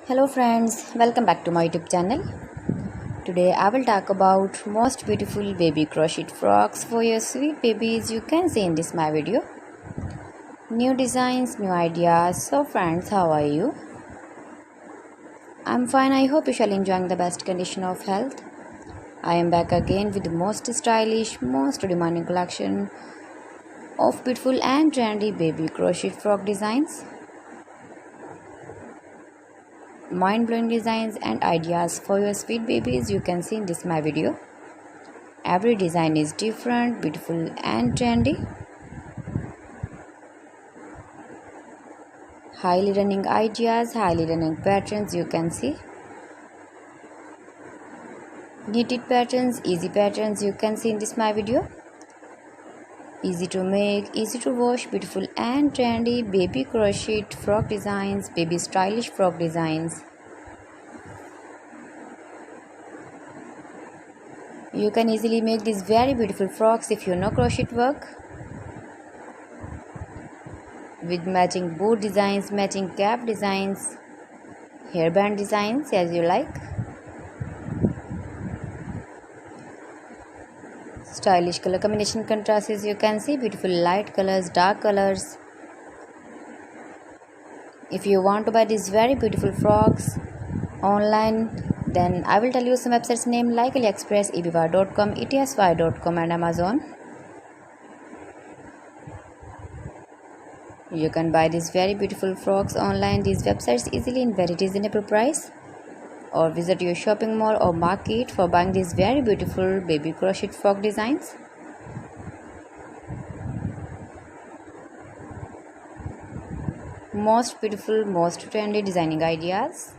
Hello friends, welcome back to my YouTube channel. Today I will talk about most beautiful baby crochet frocks for your sweet babies. You can see in this my video. New designs, new ideas. So friends, how are you? I'm fine. I hope you shall enjoying the best condition of health. I am back again with the most stylish, most demanding collection of beautiful and trendy baby crochet frock designs. Mind-blowing designs and ideas for your sweet babies you can see in this my video. Every design is different, beautiful and trendy. Highly running ideas, highly running patterns you can see. Knitted patterns, easy patterns you can see in this my video. Easy to make, easy to wash, beautiful and trendy baby crochet frock designs, baby stylish frock designs. You can easily make these very beautiful frocks if you know crochet work. With matching boot designs, matching cap designs, hairband designs as you like. Stylish color combination contrasts you can see, beautiful light colors, dark colors. If you want to buy these very beautiful frocks online, then I will tell you some websites name like AliExpress, eBay.com, etsy.com and Amazon. You can buy these very beautiful frocks online, these websites easily in very reasonable price, or visit your shopping mall or market for buying these very beautiful baby crochet frock designs. Most beautiful, most trendy designing ideas.